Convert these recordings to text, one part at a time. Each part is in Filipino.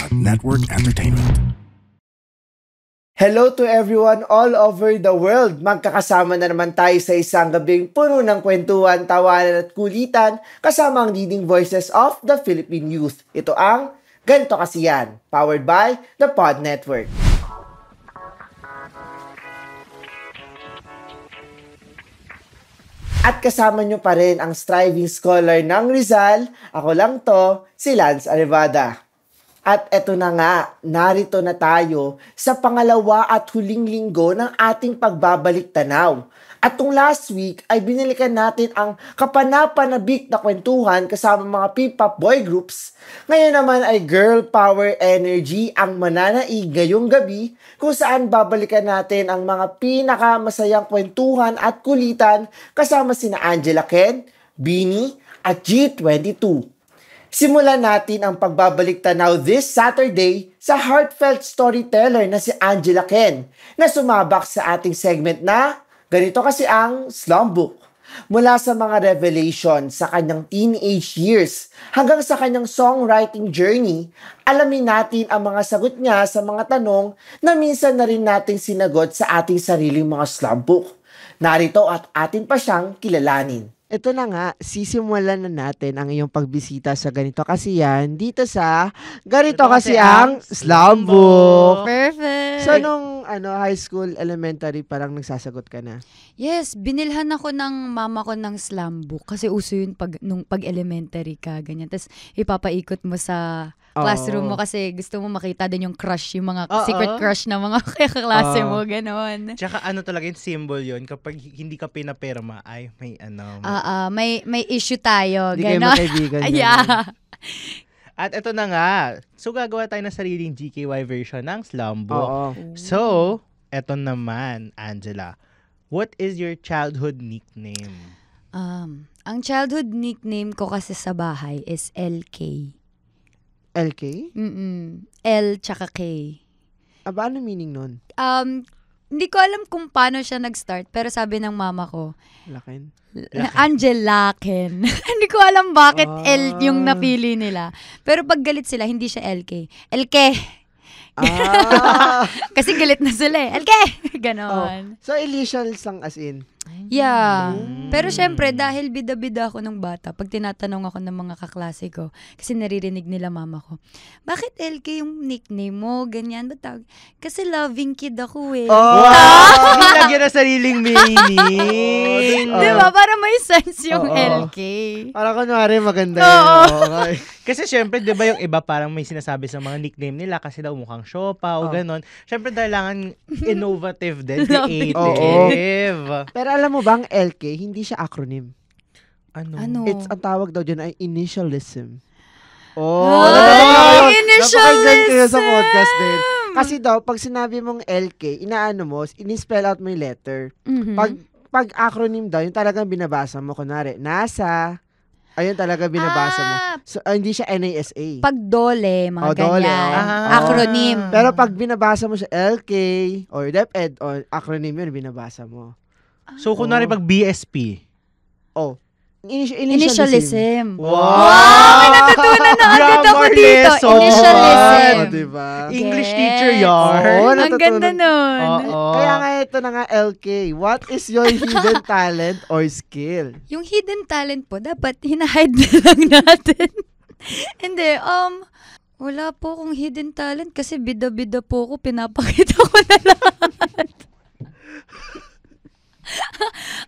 Network Entertainment. Hello to everyone all over the world. Magkakasama na naman tayo sa isang gabing puno ng kwentuhan, tawanan at kulitan kasama ang leading voices of the Philippine youth. Ito ang Ganito Kasi Yan, powered by the Pod Network. At kasama nyo pa rin ang striving scholar ng Rizal. Ako lang to, si Lance Arevada. At eto na nga, narito na tayo sa pangalawa at huling linggo ng ating pagbabalik tanaw. At tong last week ay binalikan natin ang kapanapanabik na kwentuhan kasama mga P-pop boy groups. Ngayon naman ay girl power energy ang mananaig ngayong gabi kung saan babalikan natin ang mga pinakamasayang kwentuhan at kulitan kasama sina Angela Ken, Beanie at G22. Simulan natin ang pagbabalik tanaw this Saturday sa heartfelt storyteller na si Angela Ken na sumabak sa ating segment na Ganito Kasi Ang Slum Book. Mula sa mga revelation sa kanyang teenage years hanggang sa kanyang songwriting journey, alamin natin ang mga sagot niya sa mga tanong na minsan na rin nating sinagot sa ating sariling mga slum book. Narito at atin pa siyang kilalanin. Ito na nga, sisimulan na natin ang iyong pagbisita sa Ganito Kasi Yan dito sa Ganito Kasi Ang Slum Book. Perfect! So, nung high school, elementary, parang nagsasagot ka na? Yes, binilhan ako ng mama ko ng slam book kasi uso yun nung pag-elementary ka, ganyan. Tapos ipapaikot mo sa classroom mo kasi gusto mo makita din yung crush, yung mga secret crush na mga kaklase mo, gano'n. Tsaka talaga yung symbol yun, kapag hindi ka pinapirma, ay may may issue tayo, Hindi kayo gano'n. magkaibigan. Yeah. At ito na nga, so gagawa tayo ng sariling GKY version ng Slum Book. Oo. So, ito naman, Angela, what is your childhood nickname? Ang childhood nickname ko kasi sa bahay is LK. LK? L tsaka K. Ano meaning nun? Hindi ko alam kung paano siya nag-start, pero sabi ng mama ko, Lakin? Angela Ken. Hindi ko alam bakit L yung napili nila. Pero pag galit sila, hindi siya LK. LK! Kasi galit na sila eh. LK! Ganon. So, initials lang as in? Yeah. Pero syempre, dahil bida-bida ako nung bata, pag tinatanong ako ng mga kaklase ko, kasi naririnig nila mama ko, bakit LK yung nickname mo? Ganyan. Ba't tawag? Kasi loving kid ako eh. Nilagyan na sariling meaning. Diba? Para may sense yung LK. Para kunwari maganda yun. Kasi syempre, di ba yung iba parang may sinasabi sa mga nickname nila kasi daw mukhang siopa o ganon. Syempre, kailangan innovative din, creative. Pero alam mo bang LK, hindi siya acronym. Ano? It's ang tawag daw dyan ay initialism. Initialism! Kayo sa podcast din. Kasi daw, pag sinabi mong LK, inaano mo, in-spell out mo yung letter. Pag acronym daw, yung talagang binabasa mo, kunwari, NASA, ayun talaga binabasa mo. So, hindi siya NASA. Pag dole, mga ganyan. Acronym. Pero pag binabasa mo siya LK, or DepEd, or acronym yun, binabasa mo. So, kunwari pag BSP. Initialism. Wow! May natutunan na agad ako dito. lesson. Initialism. Diba? English Yes. teacher yarn. Ang ganda nun. Kaya nga ito na nga LK. What is your hidden talent or skill? Yung hidden talent po, dapat hinahide na lang natin. Hindi, wala po akong hidden talent kasi bida-bida po ako, pinapakita ko na lahat.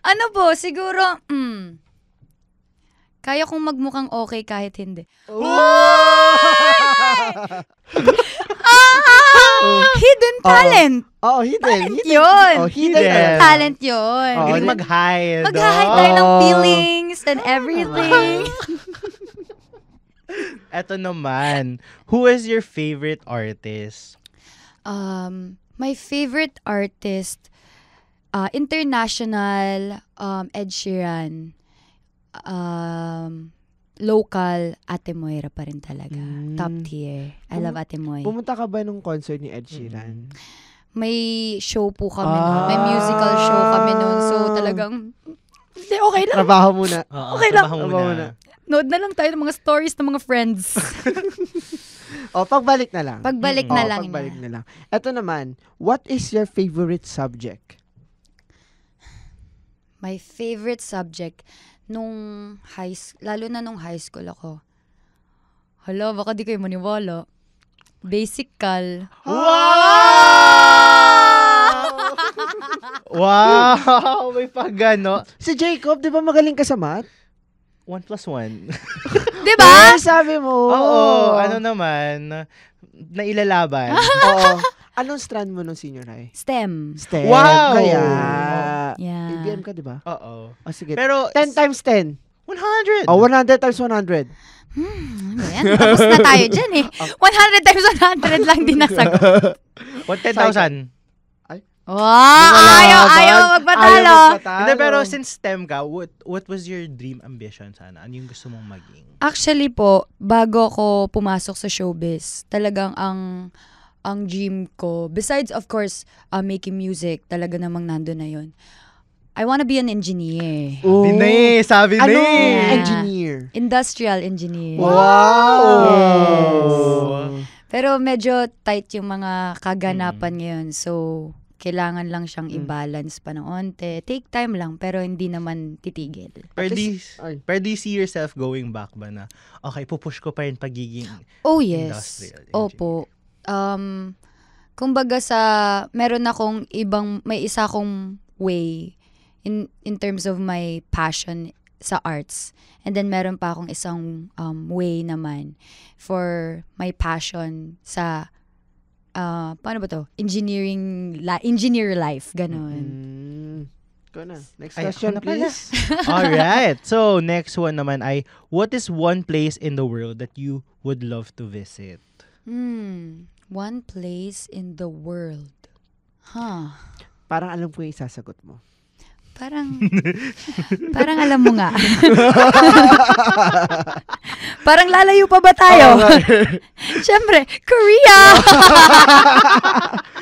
Ano po, siguro, kaya kong magmukhang okay kahit hindi. Hidden talent. Hidden. Talent yun. Hidden. Talent yun. Galing mag-hide. Mag-hide tayo ng feelings and everything. Eto naman, who is your favorite artist? My favorite artist, international, Ed Sheeran. Local, Ate Moira pa rin talaga. Top tier. I love Ate Moy. Pumunta ka ba nung concert ni Ed Sheeran? May show po kami nun. May musical show kami nun. So talagang, okay lang. Trabaho muna. Okay lang. Trabaho muna. Nood na lang tayo ng mga stories ng mga friends. Pagbalik na lang. Pagbalik na lang Pagbalik niya. na lang. Ito naman, what is your favorite subject? My favorite subject lalo na nung high school ako. Hala, baka di kayo maniwala. Basic Cal. Wow! May pagano. Si Jacob, di ba magaling ka sa math? 1 plus 1. Di ba? Sabi mo. Oo, ano naman, nailalaban. Oo. Anong strand mo nung senior high? STEM. STEM. Wow! Kaya, Yeah. ABM ka, di ba? Oo. Sige. Pero, 10 times 10. 100. 100 times 100. Ano yan? Tapos na tayo dyan eh. 100 times 100 lang din nasagot. 10,000. Wow! Ayaw magpatalo. Hindi, pero since STEM ka, what was your dream ambition sana? Ano yung gusto mong maging? Actually po, bago ako pumasok sa showbiz, talagang ang dream ko, besides of course, making music, talaga namang nando na yun. I wanna be an engineer. Sabi na Anong Yeah. engineer? Industrial engineer. Wow! Yes. Pero medyo tight yung mga kaganapan ngayon. So, kailangan lang siyang i-balance pa ng onte. Take time lang, pero hindi naman titigil. Pero Ay. do you see yourself going back ba na, okay, pupush ko pa rin pagiging Oh, yes. industrial engineer? Opo. Kumbaga meron akong may isa akong way in terms of my passion sa arts. And then meron pa akong isang way naman for my passion sa paano ba to? Engineer life, ganon. Ikaw na. Next Ay, question, ako na pala. please. Alright. So, next one naman ay, what is one place in the world that you would love to visit? One place in the world. Huh. Parang alam ko yung sasagot mo. Parang alam mo nga. Parang lalayo pa ba tayo? Siyempre, Korea!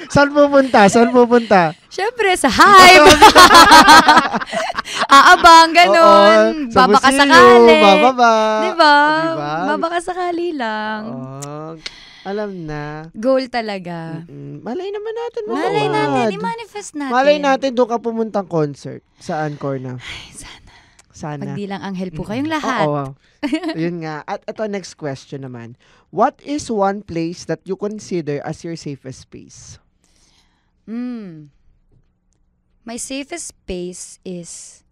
Saan pupunta? Siyempre, sa Hive! Aabang, ganun. Oo, sa Babaka Busilyo, sakali. bababa. Diba? Diba? Babaka sakali lang. Alam na. Goal talaga. Malay naman natin. Malay matuwad. natin, i-manifest natin. Malay natin doon ka pumuntang concert. Saan, Corna? Ay, Sana. Pag di lang anghel po kayong lahat. Oo. Yun nga. At ito, next question naman. What is one place that you consider as your safest space? My safest space is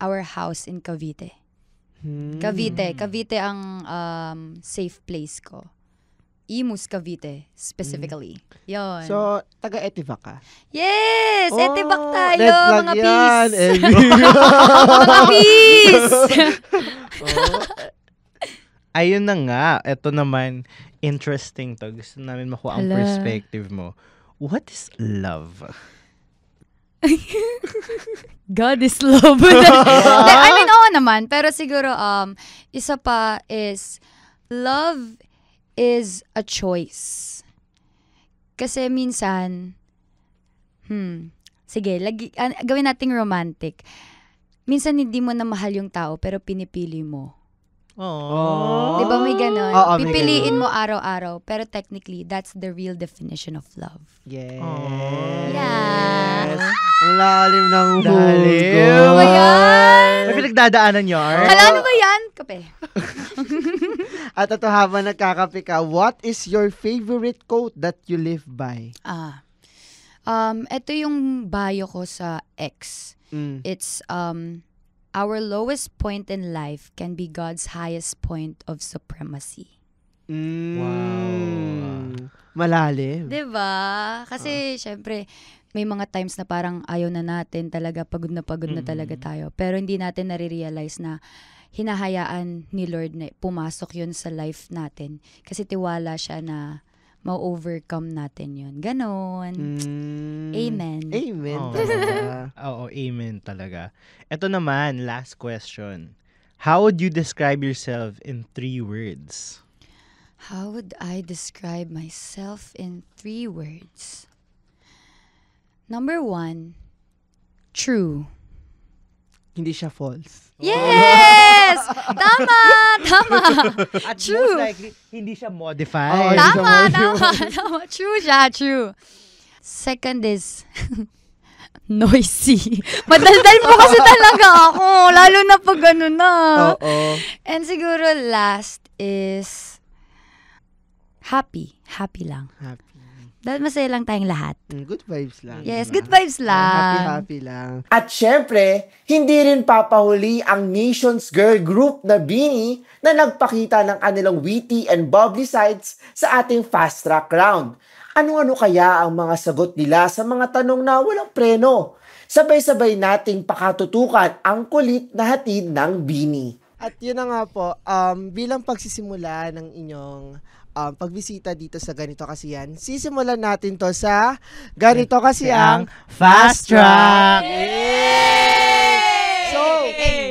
our house in Cavite. Cavite ang safe place ko. Imus, Cavite, specifically. Yon. So, taga-Etiva ka? Yes! Etibak tayo, red flag mga yan. peace! Mga peace! Ayun na nga. Ito naman, interesting to. Gusto namin makuha ang perspective mo. What is love? God is love. I mean, oo naman. Pero siguro, isa pa is, love is a choice. Kasi minsan, sige, gawin nating romantic. Minsan hindi mo na mahal yung tao, pero pinipili mo. Oh. Di ba may ganon? Oo, may Pipiliin ganon. mo araw-araw, pero technically, that's the real definition of love. Yes. Yeah. Ang lalim ng Lalim. Ano ba yan? May pinagdadaanan nyo, Ar? Hala, ano ba yan? Kape. At ito habang nagkakape ka, what is your favorite quote that you live by? Ito yung bio ko sa X. It's, our lowest point in life can be God's highest point of supremacy. Wow. Malalim. Diba? Kasi, syempre, may mga times na parang ayaw na natin talaga, pagod na talaga tayo. Pero hindi natin nare-realize na hinahayaan ni Lord na pumasok yun sa life natin. Kasi tiwala siya na ma-overcome natin yun. Ganon. Amen. Amen. Oh. Talaga. Oo, amen talaga. Ito naman, last question. How would you describe yourself in 3 words? How would I describe myself in 3 words? Number 1, true. Hindi siya false. Yes! Yes! Tama! At True. most likely, hindi siya modified. Tama. True siya, true. Second is noisy. Madaldal po kasi talaga ako. Lalo na pag ano na. Oo. And siguro last is happy. Happy lang. Happy. Dahil masaya lang tayong lahat. Good vibes lang. Yes, diba? good vibes lang. Happy lang. At syempre, hindi rin papahuli ang Nation's Girl Group na BINI na nagpakita ng kanilang witty and bubbly sides sa ating fast track round. Ano-ano kaya ang mga sagot nila sa mga tanong na walang preno? Sabay-sabay nating pakatutukan ang kulit na hatid ng BINI. At yun na nga po, bilang pagsisimula ng inyong pagbisita dito sa Ganito Kasi Yan, sisimulan natin to sa Ganito Kasi ang Fast Track! So,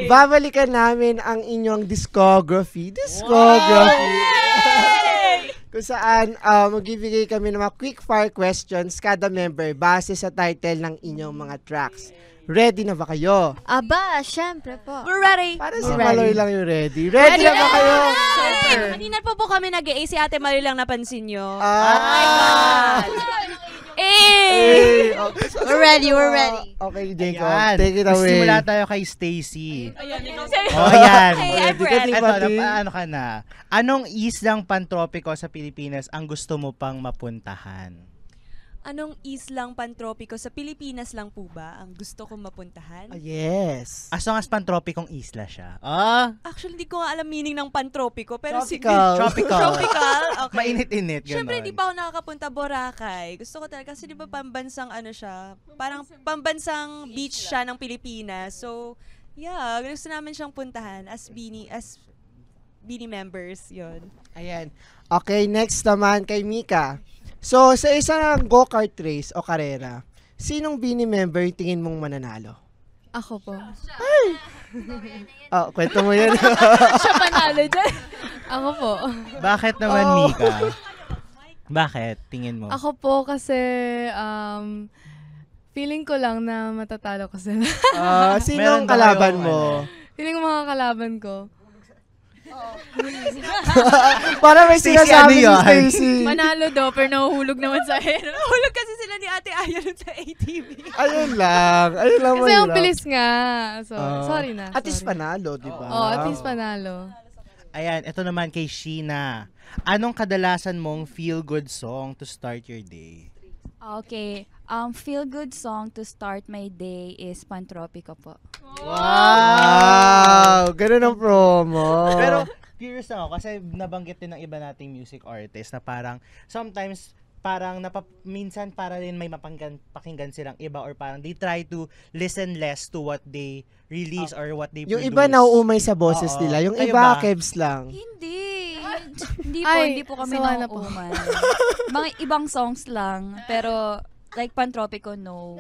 babalikan namin ang inyong discography. Kung saan magbibigay kami ng mga quick fire questions kada member base sa title ng inyong mga tracks. Ready na ba kayo? Aba, syempre po. We're ready. Para si Maloy lang yung ready. Ready na ba kayo? Super. Kanina po kami nag-A, si Ate Maloy lang napansin nyo. Oh my God! Hey! We're ready. Okay, Jacob. Ayan. Take it away. Simula tayo kay Stacy. Ayan. Ayan. Hey, I'm ready. Ito, ano ka na? Anong islang pantropiko sa Pilipinas ang gusto mo pang mapuntahan? Anong islang pantropiko sa Pilipinas lang po ba ang gusto kong mapuntahan? Yes. As long as pantropikong isla siya. Ah? Actually, hindi ko nga alam meaning ng pantropiko, pero Tropical. Tropical? Okay. Mainit-init, gano'n. Siyempre, di pa ako nakakapunta Boracay. Gusto ko talaga, kasi di ba pambansang ano siya, parang pambansang beach siya ng Pilipinas. So, yeah, gusto namin siyang puntahan as BINI members, yon. Ayan. Okay, next naman kay Mika. So, sa isang go-kart race o karera, sinong BINI member tingin mong mananalo? Ako po. Oh, kwento mo yan. Siya panalo dyan. Ako po. Bakit naman, Mika? Bakit? Tingin mo? Ako po kasi feeling ko lang na matatalo ko sila. Sinong Meron ba kalaban kayong, mo? Feeling ko mga kalaban ko. Para may Stacy, sinasabi ano si yun? Stacy. Manalo do, pero nahuhulog naman sa air. Nahulog kasi sila ni Ate Aya nun sa ATV. Ayun lang. Ayun lang. Kasi ang mahirap. bilis nga. So, sorry na. At least sorry. panalo, di ba? Oo, at least panalo. Ayan, ito naman kay Sheena. Anong kadalasan mong feel-good song to start your day? Okay. Feel-good song to start my day is Pantropico po. Wow! Ganun ang promo. Pero, curious ako kasi nabanggit din ng iba nating music artist na parang sometimes parang minsan para rin may pakinggan silang iba or parang they try to listen less to what they release or what they yung produce. iba nauumay sa boses Oo. nila. Yung Kayo iba, ba? kebs lang. Hindi. Ay, Hindi po kami sawa na po. nauuman. Mga ibang songs lang, pero like Pantropico, no.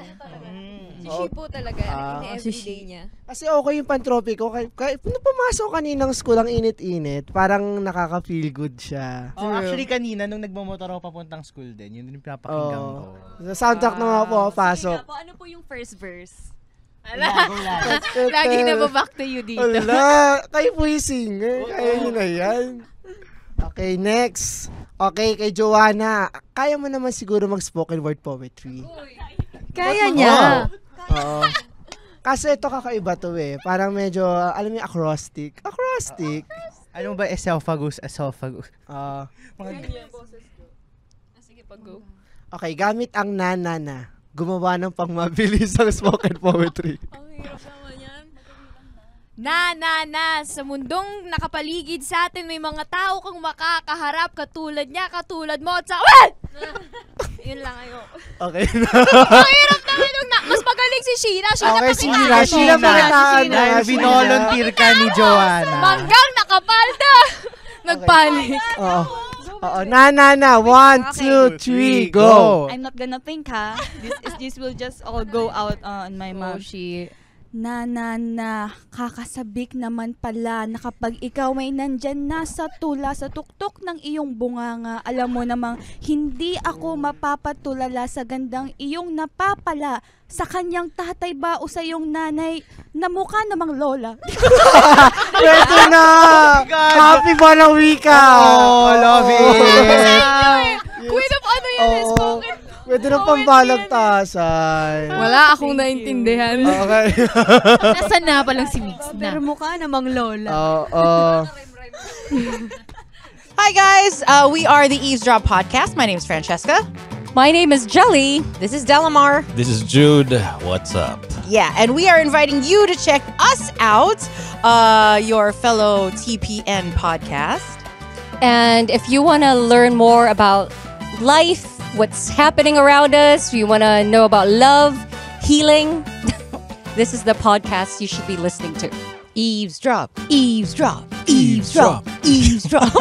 Si Shipo talaga. Everyday niya. Kasi okay yung pantropiko. Kahit nung pumasok kaninang school, ang init-init, parang nakaka-feel good siya. Oh, actually kanina nung nagmamotor ako papuntang school din, yun yung pinapakinggan ko. Sa soundtrack na nga po, pasok. Sige po, ano po yung first verse? Lagi na ba back to you dito? Wala, kayo po yung singer. Kaya nyo na yan. Okay, next. Okay, kay Joanna. Kaya mo naman siguro mag-spoken word poetry. Kaya niya. Oo. Kasi ito kakaiba to eh. Parang medyo, alam mo yung acrostic. Acrostic. Ano ba esophagus? Sige, pag-go. Okay, gamit ang nanana. Gumawa ng pangmabilis ang spoken poetry. Ang hirap naman yan. Na, sa mundong nakapaligid sa atin, may mga tao kang makakaharap katulad niya, katulad mo, at sa... Yun lang, ayo. Okay. Ang hirap naman nung mas magaling si Sheena. Okay, pakitaan. Sheena pakitaan. Dahil binolunteer ka ni Joanna. Manggang nakapalda. Nagpanik. Oo. Oo. Na. 1, 2, 3, go. I'm not gonna think, ha? This will just all go out on my mouth. She kakasabik naman pala na kapag ikaw ay nandyan na sa tula sa tuktok ng iyong bunganga, alam mo namang hindi ako mapapatulala sa gandang iyong napapala sa kanyang tatay ba o sa iyong nanay na mukha namang lola. Pwede na! Happy Balawika! Oh, love it! Queen of ano yan, spoken. Pwede na pambalagtasan. Wala akong naintindihan. Okay. Nasaan na palang si Mix na? Pero mukha namang lola. Hi guys, we are the Eavesdrop Podcast. My name is Francesca. My name is Jelly. This is Delamar. This is Jude. What's up? Yeah, and we are inviting you to check us out, your fellow TPN podcast. And if you want to learn more about life, what's happening around us, you want to know about love, healing, this is the podcast you should be listening to. Eavesdrop, eavesdrop, eavesdrop, eavesdrop.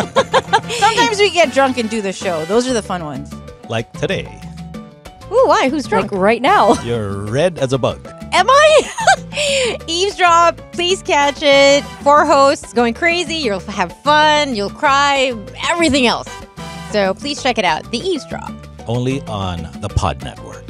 Sometimes we get drunk and do the show. Those are the fun ones. Like today. Ooh, why? Who's drunk? Like right now. You're red as a bug. Am I? Eavesdrop, please catch it. 4 hosts going crazy. You'll have fun. You'll cry. Everything else. So please check it out. The Eavesdrop. Only on the Pod Network.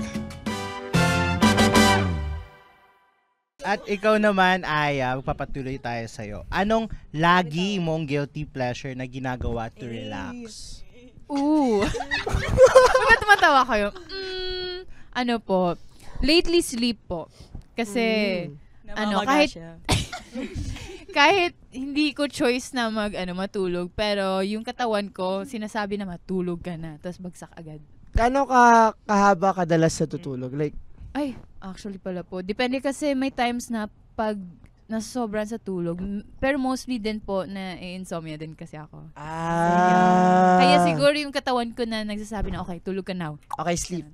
At ikaw naman, Aya, magpapatuloy tayo sa'yo. Anong lagi mong guilty pleasure na ginagawa to relax? Bakit tumatawa kayo? Ano po, lately sleep po. Kasi, kahit hindi ko choice na matulog, pero yung katawan ko, sinasabi na matulog ka na, tapos bagsak agad. Gaano ka kahaba kadalas sa tutulog? Like, Ay, actually pala po. Depende kasi may times na pag nasosobran sa tulog, pero mostly din po na insomnia din kasi ako. Kaya siguro yung katawan ko na nagsasabi na, okay, tulog ka now. Okay, sleep.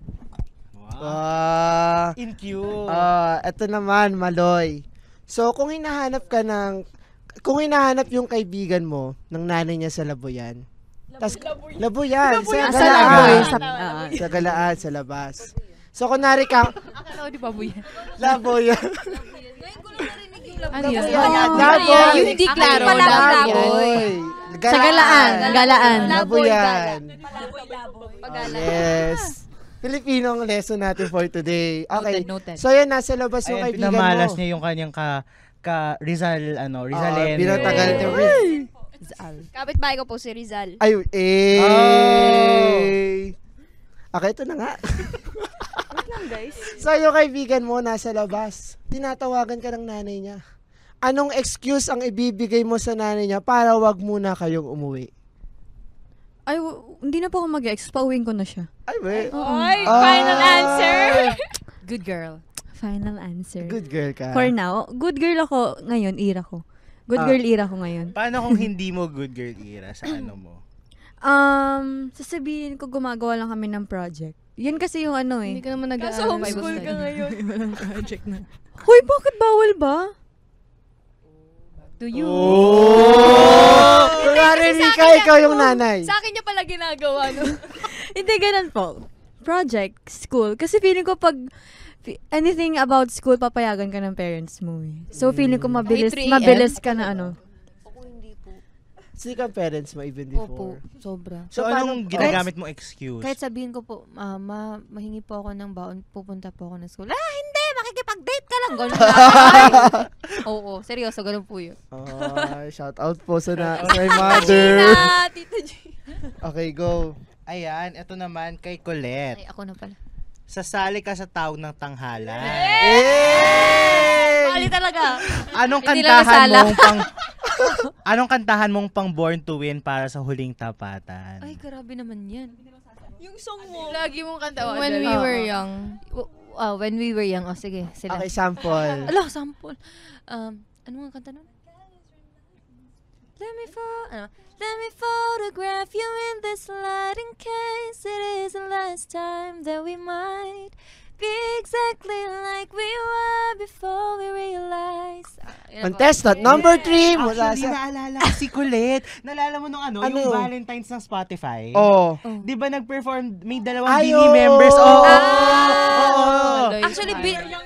Wow. In cute. Eto naman, Maloy. So, kung hinahanap yung kaibigan mo ng nanay niya sa Labuyan. Labuyan. Sa Galaan, sa labas. So, kunwari ka. Akala ko di pa buyan. Labuyan. Ano yun? Laboy. Yung hindi klaro. Laboy. Sa Galaan. Labuyan. Yes. Filipino ang lesson natin for today. Okay. Noted. So, yan, nasa labas yung kaibigan mo. Pinamalas niya yung kanyang Rizal, Rizalen. Binatagal niya. Kapit-bahay ko po si Rizal. Okay, ito na nga. Wait lang, guys. So, yung kaibigan mo nasa labas, tinatawagan ka ng nanay niya. Anong excuse ang ibibigay mo sa nanay niya para wag muna kayong umuwi? Ay, hindi na po ako mag-excuse. Pauwiin ko na siya. Ay, wait. Final answer! Good girl. Final answer. Good girl ka. For now, good girl ako ngayon, ira ko. Good girl ira ko ngayon. Paano kung hindi mo good girl era? Sa ano mo? Sasabihin ko gumagawa lang kami ng project. Yan kasi yung ano eh. Hindi ka naman nag-aaral. Kaso homeschool ka ngayon. Walang project na. Hoy, bakit bawal ba? To you. Kunwari, Rika, ikaw yung nanay. Sa akin niya pala ginagawa, no? Hindi, ganun po. Project, school. Kasi feeling ko pag anything about school, papayagan ka ng parents mo eh. So feeling ko mabilis ka na ano. Sino kang parents mo even before? Opo, sobra. So, anong ginagamit mong excuse? Kahit sabihin ko po, mahingi po ako ng baon, pupunta po ako ng school. Hindi! Makikipag-date ka lang! Ganun na. Oo, seryoso, ganun po yun. Shout out po sa my mother. Tita G. Okay, go. Ayan, ito naman kay Colette. Ay, ako na pala. Sasali ka sa tawag ng tanghalan. Mali talaga. Anong kantahan mong pang Born to Win para sa huling tapatan? Ay, grabe naman yan. Yung song mo. Lagi mong kanta. When we were young. When we were young. Sige, sila. Okay, sample. Ala, sample. Ano nga kanta nun? Let me photograph you in this light in case it is the last time that we might be exactly like we were before we realized. Contestant number 3 mula Actually, sa... naalala ko si Colette. Naalala mo nung yung Valentine's ng Spotify? Oh. Di ba nag-perform, may dalawang Bini members? Oo. Actually,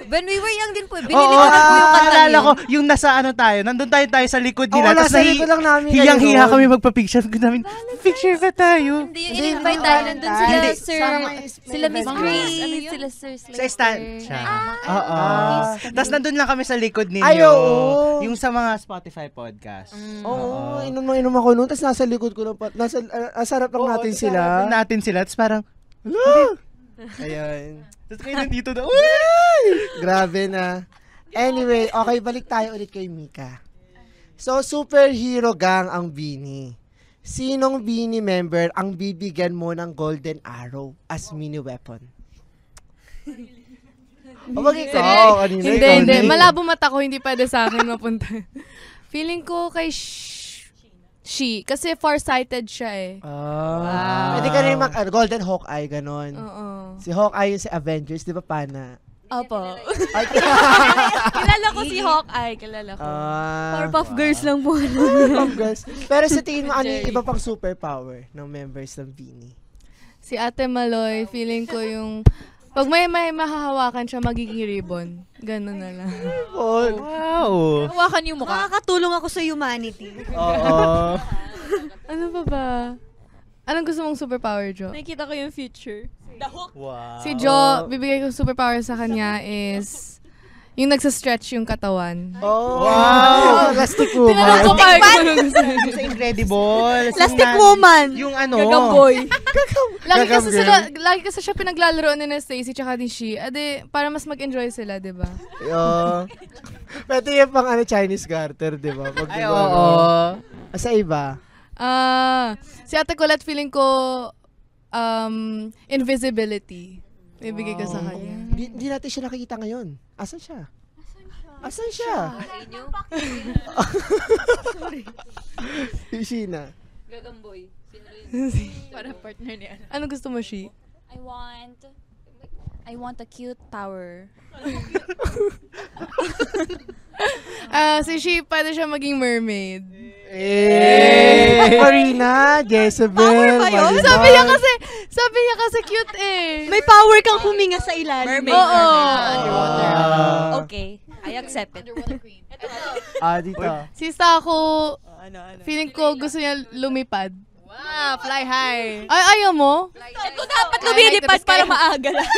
When we were young din po, binili Oo, ko na po yung kanta naalala yun. ko, yung nasa ano tayo, nandun tayo sa likod nila. Oo, nasa likod lang namin kayo hiyang-hiya doon. kami magpa-picture. Namin, picture ba tayo? Hindi, yung in-invite tayo nandun sila, Hindi. sir. Sila Miss Grace, sila Sir Sa stand siya. Oo. Tapos nandun lang kami sa likod ninyo. Ay, oo. Yung sa mga Spotify podcast. Oo, inom ako noon. Tapos nasa likod ko lang. Sarap lang natin sila. Natin sila. Tapos parang, Ayun. tapos kayo nandito na, Grabe na. Anyway, okay, balik tayo ulit kay Mika. So, superhero gang ang Beanie. Sinong Beanie member ang bibigyan mo ng golden arrow as mini weapon? O wag ikaw, kanina Hindi, ikaw hindi. din. Malabo mata ko, hindi pwede sa akin mapunta. Feeling ko kay She. Kasi farsighted siya eh. Pwede ka rin Golden Hawkeye, ganon. Oo. Si Hawkeye yung si Avengers, di ba pana? Opo. Kilala ko si Hawkeye. Kilala ko. Powerpuff Girls lang po. Powerpuff Girls. Pero sa tingin mo, ano yung iba pang superpower ng members ng Beanie? Si Ate Maloy, feeling ko yung pag may mahahawakan siya, magiging ribbon. Ganun na lang. wow. Hawakan yung mukha. Makakatulong ako sa humanity. Oo. Ano pa ba? Anong gusto mong superpower, Jo? Nakikita ko yung future. Wow. Si Jo, bibigay ko superpower sa kanya is yung nagsa-stretch yung katawan. Wow! Plastic woman. Sa Incredible. Plastic woman. Yung ano. Gagamboy. Lagi kasi siya pinaglalaroan ni na Stacy tsaka ni She. Ade, para mas mag-enjoy sila, di ba? Pwede yung pang Chinese garter, di ba? Ay, oo. Sa iba? Si Ate Colette, feeling ko invisibility. Ibigay ko sa kanya. Hindi natin siya nakikita ngayon. Asan siya? Asan siya? Yung Sheena. Gagamboy. Para partner niya. Ano gusto mo, She? I want a cute tower. Si She, pwede siya maging mermaid. Marina, Jezebel, Power ba yun? Marimar. Sabi niya kasi cute eh. May power kang huminga sa ilalim. Mermaid. Oo. Underwater. Okay, I accept it. Dito. Si Sako, Ano? feeling ko gusto niya lumipad. Wow, fly high. Ay, ayaw mo? Ito dapat lumilipad para maaga lang.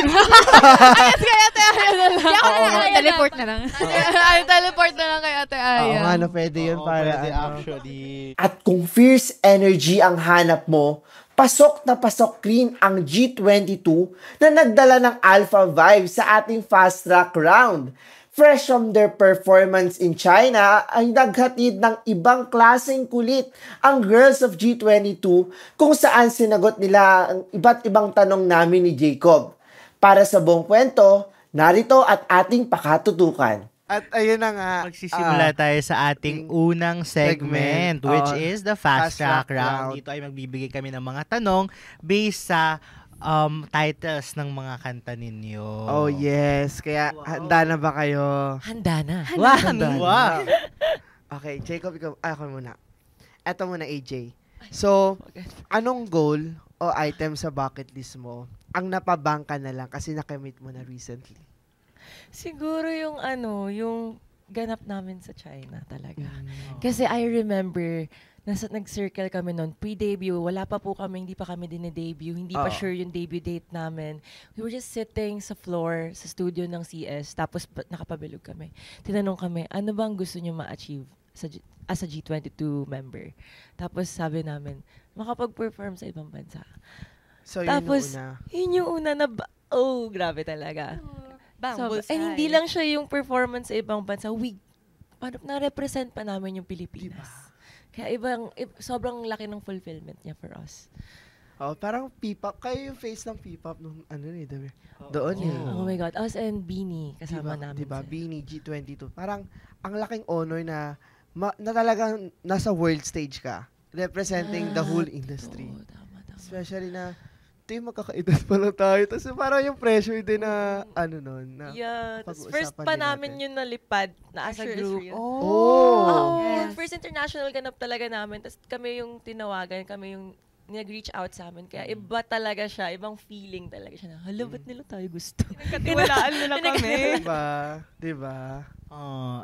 Kaya Ate Aya na lang. Teleport na lang. Ay, teleport na lang kay Ate Aya. Oo nga, pwede yun para Pwede ano. actually. At kung fierce energy ang hanap mo, pasok na pasok rin ang G22 na nagdala ng alpha vibe sa ating fast track round. Fresh from their performance in China, ay naghatid ng ibang klaseng kulit ang girls of G22 kung saan sinagot nila ang iba't ibang tanong namin ni Jacob. Para sa buong kwento, narito at ating pakatutukan. At ayun na nga. Magsisimula tayo sa ating unang segment, which is the Fast Track Round. Dito ay magbibigay kami ng mga tanong based sa titles ng mga kanta ninyo. Oh yes, kaya handa na ba kayo? Handa na. Wow. Okay, Jacob, ako muna. Eto muna, AJ. So, anong goal o item sa bucket list mo ang napabangka na lang kasi nakamit mo na recently? Siguro yung yung ganap namin sa China talaga. Kasi I remember, nag-circle kami noon, pre-debut, wala pa po kami, hindi pa kami dinedebut, hindi pa sure yung debut date namin. We were just sitting sa floor, sa studio ng CS, tapos nakapabilog kami. Tinanong kami, ano bang gusto nyo ma-achieve as a G22 member? Tapos sabi namin, makapag-perform sa ibang bansa. So, Tapos, yun yun yung una na, grabe talaga. Bang, Hindi lang siya yung performance sa ibang bansa, na-represent pa namin yung Pilipinas. Diba? Kaya sobrang laki ng fulfillment niya for us. Parang P-pop. Kayo yung face ng P-pop nung doon Oh my God. Us and Beanie kasama namin. Diba? Beanie, G22. Parang ang laking honor na talagang nasa world stage ka. Representing the whole industry. Tama. Especially na magkakaedad pa lang tayo. Tapos parang yung pressure din na First pa namin yun nalipad na as a group. Yes. First international ganap talaga namin. Tapos kami yung tinawagan, kami yung nag-reach out sa amin. Kaya iba talaga siya, ibang feeling talaga siya. Hala, ba't nila tayo gusto? Katiwalaan nila kami. Diba?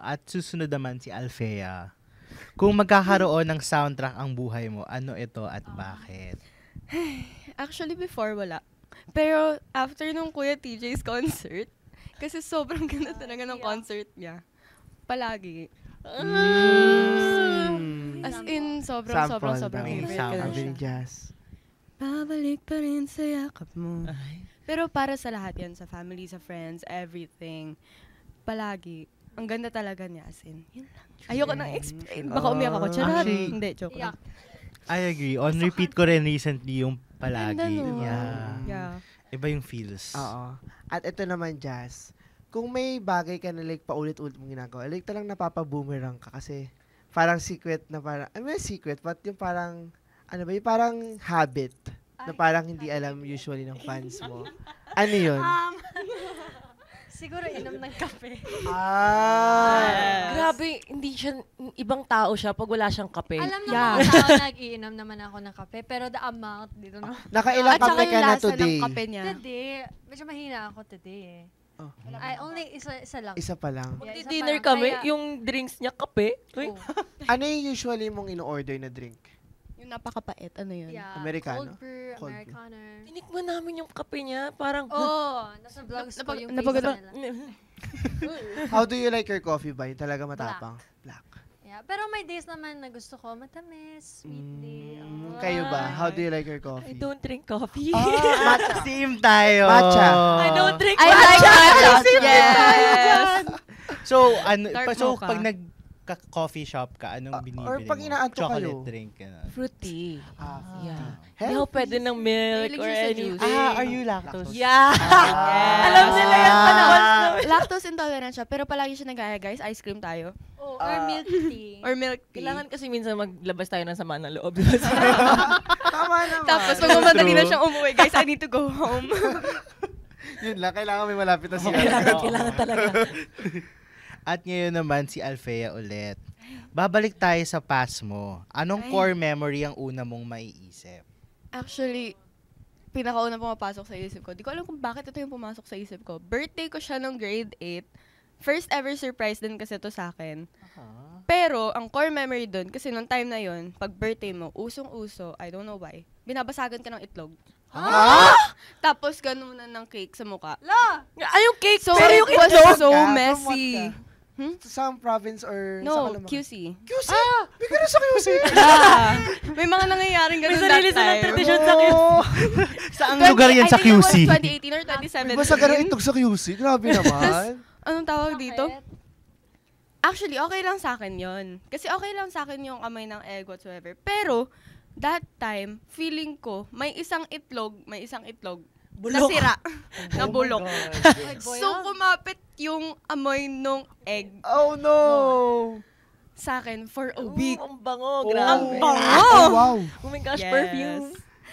At susunod naman si Alfea. Kung magkakaroon ng soundtrack ang buhay mo, ano ito at bakit? Actually, before wala. Pero after nung Kuya TJ's concert, kasi sobrang ganda talaga ng concert niya. Palagi. As in, sobrang favorite ko na siya. Jazz. Babalik pa rin sa yakap mo. Pero para sa lahat yan, sa family, sa friends, everything. Palagi. Ang ganda talaga niya, as in. Yun lang. Ayoko nang explain. Baka umiyak ako. Charot. Actually, Hindi, joke lang. I agree. On repeat ko rin recently yung palagi. Ganda, no? Yeah. Iba yung feels. Oo. At ito naman, Jazz. Kung may bagay ka na like paulit-ulit mong ginagawa, like talang napapa-boomerang ka kasi parang secret na parang, I mean secret, but yung parang, ano ba, yung parang habit na parang hindi alam usually ng fans mo. Ano yun? Siguro inom ng kape. Grabe, hindi siya, ibang tao siya pag wala siyang kape. Alam na mga tao, nag-iinom naman ako ng kape, pero the amount, dito na. Nakailang kape ka na today? Today, medyo mahina ako today eh. Oh. Ay, only isa lang. Isa pa lang. Yeah, isa Dinner pa lang. kami, Kaya- yung drinks niya kape. Ano yung usually mong in-order na drink? Yung napakapait, ano yun? Yeah, Americano? Cold brew, Cold Americano. Tinikman namin yung kape niya, parang... Nasa vlogs ko yung napagod- face nila. How do you like your coffee ba? Yung talaga matapang? Black. Yeah, pero may days naman na gusto ko matamis, sweetly. Kayo ba? How do you like your coffee? I don't drink coffee. Matcha. Same tayo. Matcha. I don't drink I matcha. like matcha. Same tayo dyan. So, Dark mocha. pag nagka-coffee shop ka, anong binibili or pag mo? inaantok Chocolate kayo. drink. Fruit tea. Yeah. Healthy. Hindi ako pwede ng milk Mahilig or siya sa anything. juice. Are you lactose? Yeah. Alam nila yan panahon. Lactose intolerant siya, pero palagi siya nag-aya, guys, ice cream tayo. Or milk tea. Or milk tea. Kailangan kasi minsan maglabas tayo ng sama ng loob. Tama naman. Tapos pag mamadali na siyang umuwi, guys, I need to go home. Yun lang, kailangan may malapit na siya. Kailangan talaga. At ngayon naman si Alfea ulit. Babalik tayo sa past mo. Anong core memory ang una mong maiisip? Actually, pinakauna pumapasok sa isip ko. Di ko alam kung bakit ito yung pumasok sa isip ko. Birthday ko siya nung grade 8. First ever surprise din kasi to sa akin. Pero, ang core memory dun, kasi nung time na yon, pag birthday mo, usong-uso, I don't know why, binabasagan ka ng itlog. Tapos, ganun na ng cake sa mukha. Ay, yung cake. So, pero it yung was itlog. so From messy. Some province or sa No, Caloocan? QC. QC? May ganun sa QC? May mga nangyayaring May ganun sarili that silang time. tradisyon sa QC. Saang lugar yan sa I think it QC? was 2018 or 2017. Basta ganun itog sa QC? Grabe naman. Anong tawag dito? Actually, okay lang sa akin yon. Kasi okay lang sa akin yung amoy ng egg whatsoever. Pero, that time, feeling ko, may isang itlog nasira, nabulok. So, kumapit yung amoy nung egg Oh no! sa akin for a week. Ang bango, grabe. Oh, wow. Oh my gosh, Yes. perfume.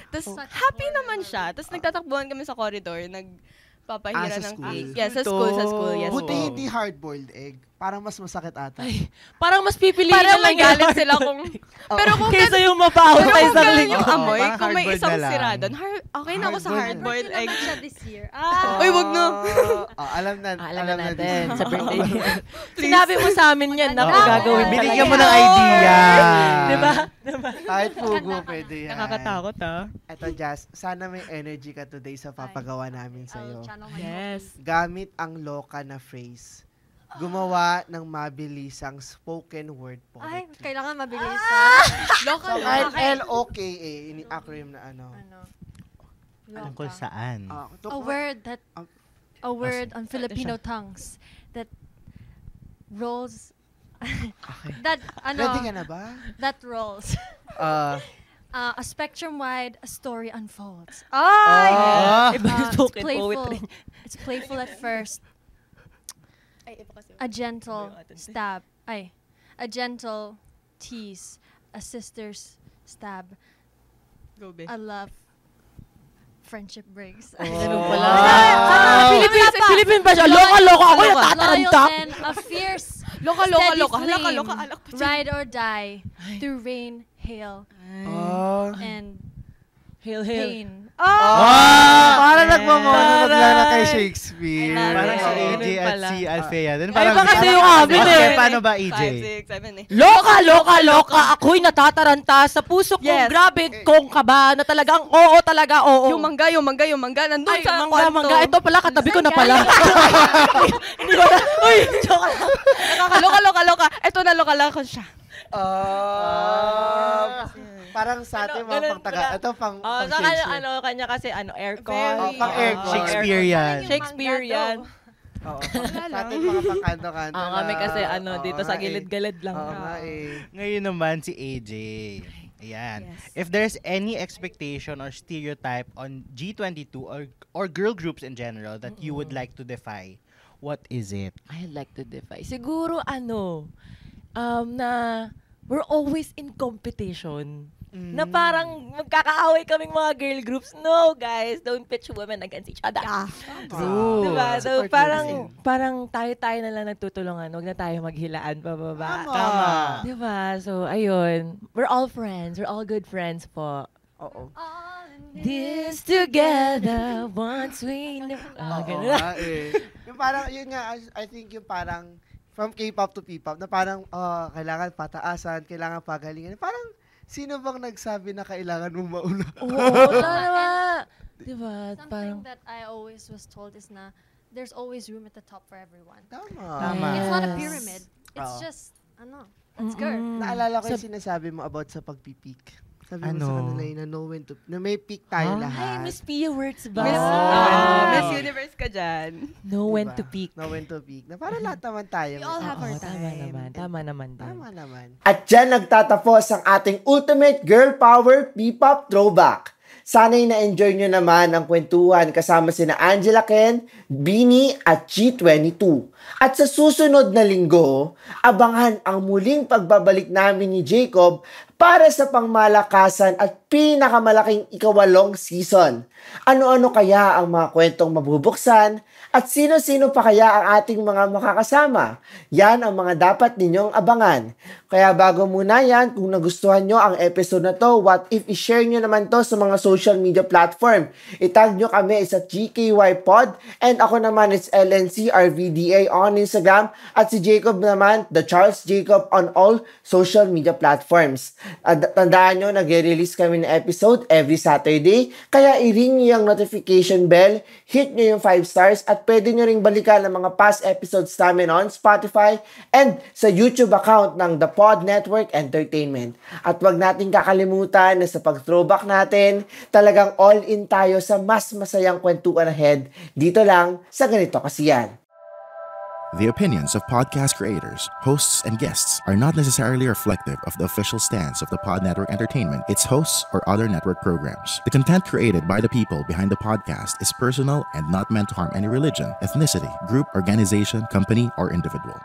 Tapos, happy naman siya. Tapos, nagtatakbuhan kami sa corridor, nagpapahira sa ng school. cake. Yes, sa school, yes. Buti po. hindi hard-boiled egg. Parang mas masakit ata. Parang mas pipiliin Parang na lang magalit yung- sila kung... Pero kung Kaysa yung mapahaw Pero sa kung isang ganun linggo. yung amoy, parang kung may hard-boiled isang na lang. sira doon, okay na ako sa hard-boiled egg. Naman siya this year. Uy, wag na. Alam na. Alam na natin this. sa birthday niya. Sinabi mo sa amin yan, naku, Oo. gagawin Binigyan talaga. mo ng idea. Diba? Kahit pugo, pwede yan. Nakakatakot Ito, Jazz, sana may energy ka today sa papagawa namin sa'yo. Channel my Yes. Gamit ang loka na phrase. Gumawa ng mabilisang spoken word Ay, poetry. kailangan mabilis. Local So, lang. L-O-K-A, ini acronym na ano. Tungkol saan? A word that a word on Filipino tongues that rolls that Ready ka na ba? that rolls. A spectrum wide, a story unfolds. Iba yung It's spoken playful. poetry. It's playful at first. A gentle stab. A gentle tease. A sister's stab. Go, be. A love. Friendship breaks. Ganun pala. Philippine ba siya? Loka-loka ako yung Loyal tataranta. and a fierce Loka. steady Loka, flame. Ride or die through rain, hail, and Hail, hail. Pain. Parang nagmamonolog lang na kay Shakespeare. Parang si AJ at si Alfea. Din parang iba kasi yung amin eh. Paano ba, AJ? 5, 6, 7 eh. Loka, loka, loka. Ako'y natataranta sa puso kong Yes. grabe kong kaba na talagang oo talaga, oo. Yung mangga, nandun Ay, sa mangga, kwarto. mangga. Ito pala, katabi ko na pala. Hindi ko na. Uy, joke lang. Nakakaloka. Ito na loka lang ko siya. Parang sa atin mga Ganun pangtaga. pala. Ito pang Sa kanya, kanya kasi, aircon. pang aircon. Shakespearean. Shakespearean. Oo. Sa atin mga pangkanto-kanto. Kami kasi, dito sa nga gilid-gilid lang. Oo nga eh. Ngayon naman si AJ. Ayan. If there's any expectation or stereotype on G22 or girl groups in general that you would like to defy, what is it? I'd like to defy. Siguro, na we're always in competition. Na parang magkakaaway kaming mga girl groups. No, guys, don't pitch women against each other. True. Diba? So, parang tayo na lang nagtutulungan. Huwag na tayo maghilaan pababa. Tama. Diba? So, ayun. We're all friends. We're all good friends po. Oo. This together once we know. Oo nga eh. Yung parang, yun nga, I think yung parang from K-pop to P-pop na parang kailangan pataasan, kailangan pagalingan. Parang sino bang nagsabi na kailangan mong mauna? Oo, tama. Diba? Something that I always was told is na there's always room at the top for everyone. Tama. It's not a pyramid. It's just, let's go. Naalala ko yung sinasabi mo about sa pagpipik. Sabi mo sa kanila yun na know when to, na may peak tayo lahat. Ay, Miss Pia words ba? Miss Universe ka dyan. Know when to peak. Know when to peak. Na para lahat naman tayo. We all have our Tama naman. Tama naman. At dyan nagtatapos ang ating Ultimate Girl Power P-Pop Throwback. Sana'y na-enjoy nyo naman ang kwentuhan kasama sina Angela Ken, Beanie at G22. At sa susunod na linggo, abangan ang muling pagbabalik namin ni Jacob para sa pangmalakasan at pinakamalaking ikawalong season. Ano-ano kaya ang mga kwentong mabubuksan at sino-sino pa kaya ang ating mga makakasama? Yan ang mga dapat ninyong abangan. Kaya bago muna yan, kung nagustuhan nyo ang episode na to, what if i-share nyo naman to sa mga social media platform? Itag nyo kami sa GKY Pod and ako naman is LNCRVDA on Instagram at si Jacob naman, the Charles Jacob on all social media platforms. At tandaan nyo, nag-release kami ng episode every Saturday, kaya i-ring nyo yung notification bell, hit nyo yung 5 stars at pwede nyo ring balikan ang mga past episodes namin on Spotify and sa YouTube account ng The Pod Network Entertainment. At wag natin kakalimutan na sa pag-throwback natin, talagang all-in tayo sa mas masayang kwentuhan ahead dito lang sa Ganito Kasi Yan. The opinions of podcast creators, hosts, and guests are not necessarily reflective of the official stance of the Pod Network Entertainment, its hosts, or other network programs. The content created by the people behind the podcast is personal and not meant to harm any religion, ethnicity, group, organization, company, or individual.